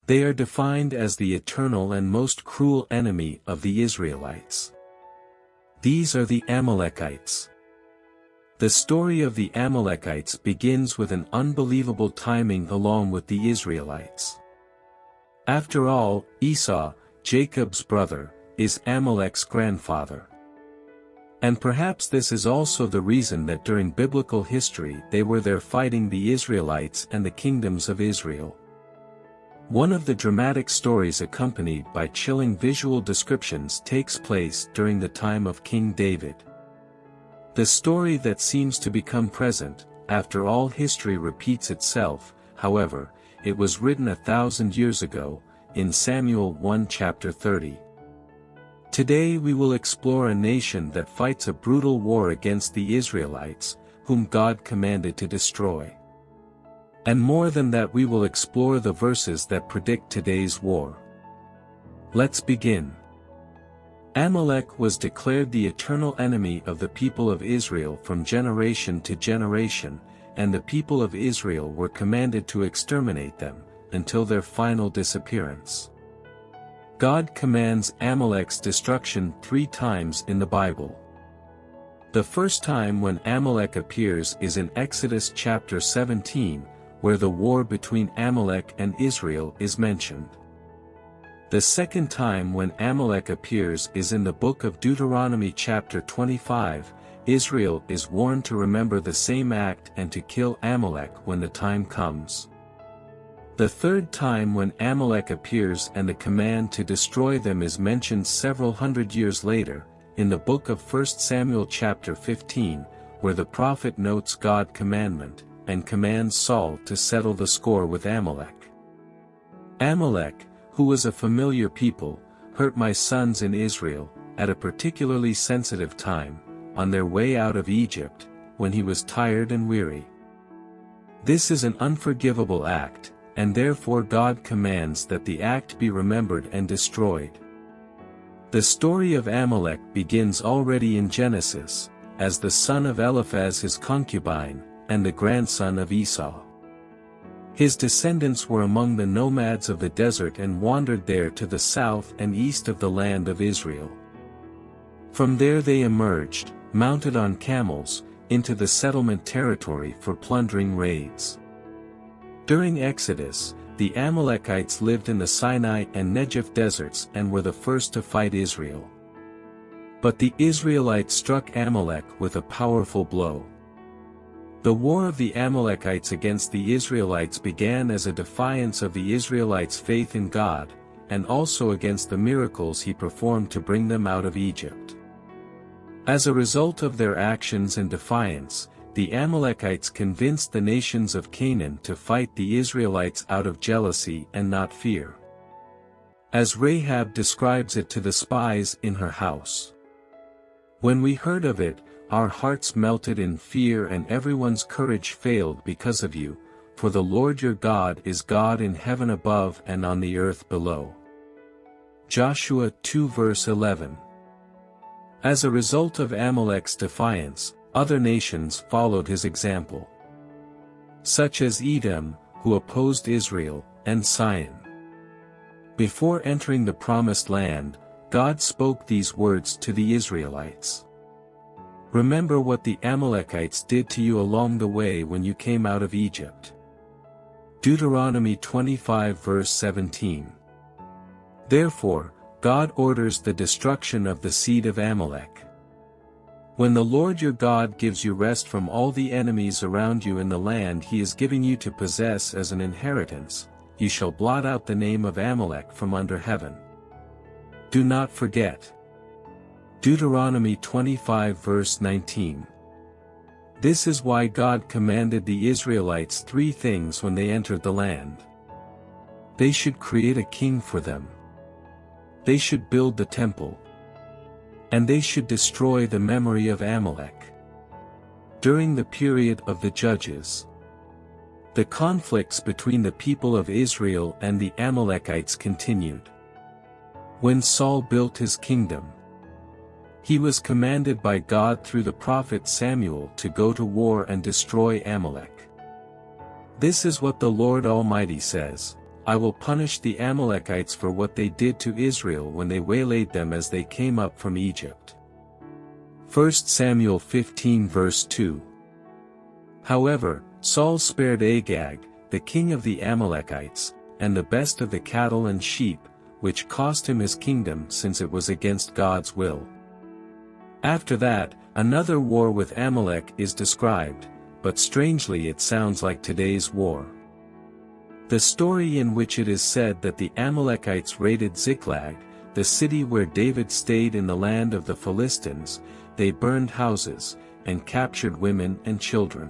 They are defined as the eternal and most cruel enemy of the Israelites. These are the Amalekites. The story of the Amalekites begins with an unbelievable timing along with the Israelites. After all, Esau, Jacob's brother, is Amalek's grandfather. And perhaps this is also the reason that during biblical history they were there fighting the Israelites and the kingdoms of Israel. One of the dramatic stories accompanied by chilling visual descriptions takes place during the time of King David. The story that seems to become present, after all history repeats itself, however, it was written 1,000 years ago, in Samuel 1 chapter 30. Today we will explore a nation that fights a brutal war against the Israelites, whom God commanded to destroy. And more than that, we will explore the verses that predict today's war. Let's begin. Amalek was declared the eternal enemy of the people of Israel from generation to generation, and the people of Israel were commanded to exterminate them, until their final disappearance. God commands Amalek's destruction 3 times in the Bible. The first time when Amalek appears is in Exodus chapter 17, where the war between Amalek and Israel is mentioned. The second time when Amalek appears is in the book of Deuteronomy chapter 25. Israel is warned to remember the same act and to kill Amalek when the time comes. The third time when Amalek appears and the command to destroy them is mentioned several hundred years later, in the book of 1 Samuel chapter 15, where the prophet notes God's commandment, and commands Saul to settle the score with Amalek. Amalek, who was a familiar people, hurt my sons in Israel, at a particularly sensitive time, on their way out of Egypt, when he was tired and weary. This is an unforgivable act, and therefore God commands that the act be remembered and destroyed. The story of Amalek begins already in Genesis, as the son of Eliphaz his concubine, and the grandson of Esau. His descendants were among the nomads of the desert and wandered there to the south and east of the land of Israel. From there they emerged, mounted on camels, into the settlement territory for plundering raids. During Exodus, the Amalekites lived in the Sinai and Negev deserts and were the first to fight Israel. But the Israelites struck Amalek with a powerful blow. The war of the Amalekites against the Israelites began as a defiance of the Israelites' faith in God, and also against the miracles he performed to bring them out of Egypt. As a result of their actions and defiance, the Amalekites convinced the nations of Canaan to fight the Israelites out of jealousy and not fear. As Rahab describes it to the spies in her house. When we heard of it, our hearts melted in fear and everyone's courage failed because of you, for the Lord your God is God in heaven above and on the earth below. Joshua 2 verse 11. As a result of Amalek's defiance, other nations followed his example. Such as Edom, who opposed Israel, and Sion. Before entering the promised land, God spoke these words to the Israelites. Remember what the Amalekites did to you along the way when you came out of Egypt. Deuteronomy 25 verse 17. Therefore, God orders the destruction of the seed of Amalek. When the Lord your God gives you rest from all the enemies around you in the land he is giving you to possess as an inheritance, you shall blot out the name of Amalek from under heaven. Do not forget. Deuteronomy 25 verse 19. This is why God commanded the Israelites 3 things when they entered the land. They should create a king for them. They should build the temple. And they should destroy the memory of Amalek. During the period of the Judges, the conflicts between the people of Israel and the Amalekites continued. When Saul built his kingdom, he was commanded by God through the prophet Samuel to go to war and destroy Amalek. This is what the Lord Almighty says, I will punish the Amalekites for what they did to Israel when they waylaid them as they came up from Egypt. 1 Samuel 15 verse 2. However, Saul spared Agag, the king of the Amalekites, and the best of the cattle and sheep, which cost him his kingdom since it was against God's will. After that, another war with Amalek is described, but strangely it sounds like today's war. The story in which it is said that the Amalekites raided Ziklag, the city where David stayed in the land of the Philistines, they burned houses, and captured women and children.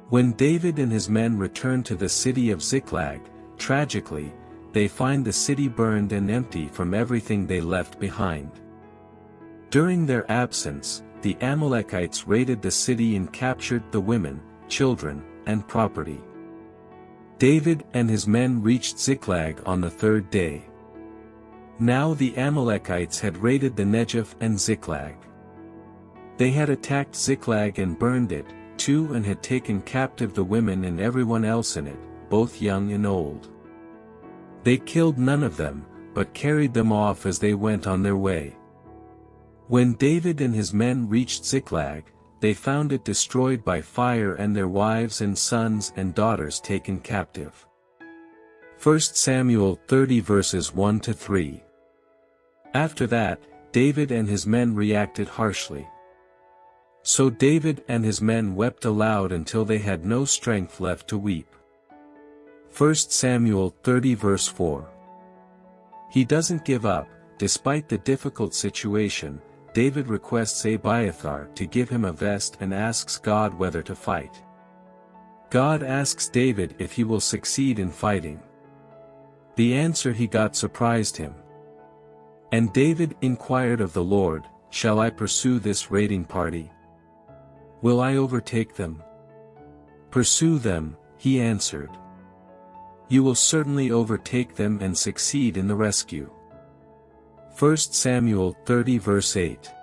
When David and his men return to the city of Ziklag, tragically, they find the city burned and empty from everything they left behind. During their absence, the Amalekites raided the city and captured the women, children, and property. David and his men reached Ziklag on the third day. Now the Amalekites had raided the Negev and Ziklag. They had attacked Ziklag and burned it, too, and had taken captive the women and everyone else in it, both young and old. They killed none of them, but carried them off as they went on their way. When David and his men reached Ziklag, they found it destroyed by fire and their wives and sons and daughters taken captive. 1 Samuel 30 verses 1-3. After that, David and his men reacted harshly. So David and his men wept aloud until they had no strength left to weep. 1 Samuel 30 verse 4. He doesn't give up. Despite the difficult situation, David requests Abiathar to give him a vest and asks God whether to fight. God asks David if he will succeed in fighting. The answer he got surprised him. And David inquired of the Lord, "Shall I pursue this raiding party? Will I overtake them?" "Pursue them," he answered. "You will certainly overtake them and succeed in the rescue." 1 Samuel 30 verse 8.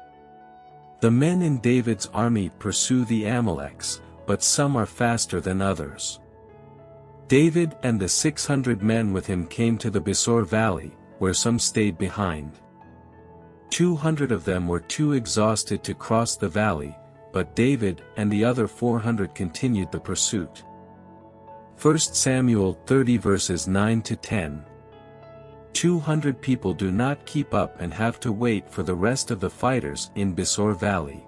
The men in David's army pursue the Amaleks, but some are faster than others. David and the 600 men with him came to the Besor valley, where some stayed behind. 200 of them were too exhausted to cross the valley, but David and the other 400 continued the pursuit. 1 Samuel 30 verses 9-10. 200 people do not keep up and have to wait for the rest of the fighters in Besor Valley.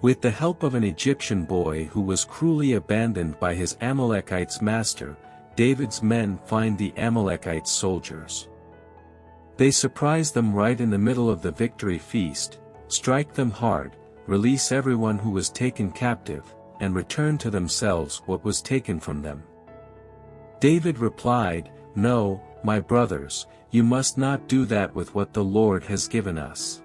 With the help of an Egyptian boy who was cruelly abandoned by his Amalekites master, David's men find the Amalekites soldiers. They surprise them right in the middle of the victory feast, strike them hard, release everyone who was taken captive, and return to themselves what was taken from them. David replied, "No, my brothers, you must not do that with what the Lord has given us.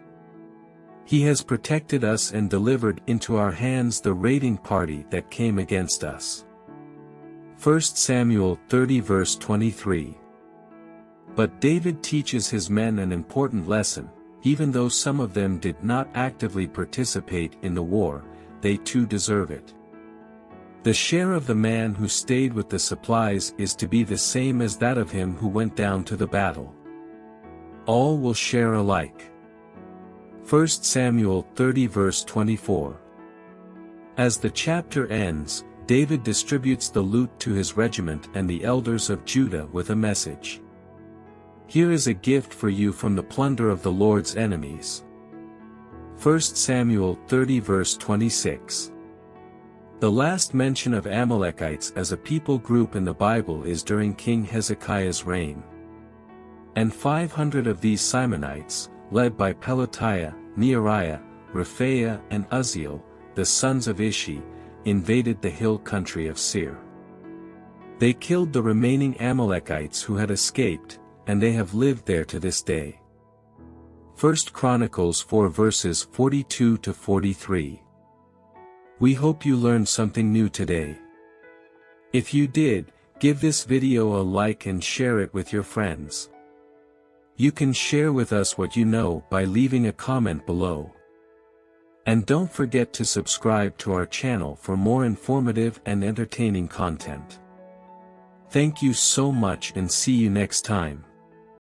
He has protected us and delivered into our hands the raiding party that came against us." 1 Samuel 30 verse 23. But David teaches his men an important lesson. Even though some of them did not actively participate in the war, they too deserve it. The share of the man who stayed with the supplies is to be the same as that of him who went down to the battle. All will share alike. 1 Samuel 30 verse 24. As the chapter ends, David distributes the loot to his regiment and the elders of Judah with a message. "Here is a gift for you from the plunder of the Lord's enemies." 1 Samuel 30 verse 26. The last mention of Amalekites as a people group in the Bible is during King Hezekiah's reign. And 500 of these Simonites, led by Pelatiah, Neariah, Rephaiah and Uzziel, the sons of Ishi, invaded the hill country of Seir. They killed the remaining Amalekites who had escaped, and they have lived there to this day. 1 Chronicles 4 verses 42-43. We hope you learned something new today. If you did, give this video a like and share it with your friends. You can share with us what you know by leaving a comment below. And don't forget to subscribe to our channel for more informative and entertaining content. Thank you so much and see you next time.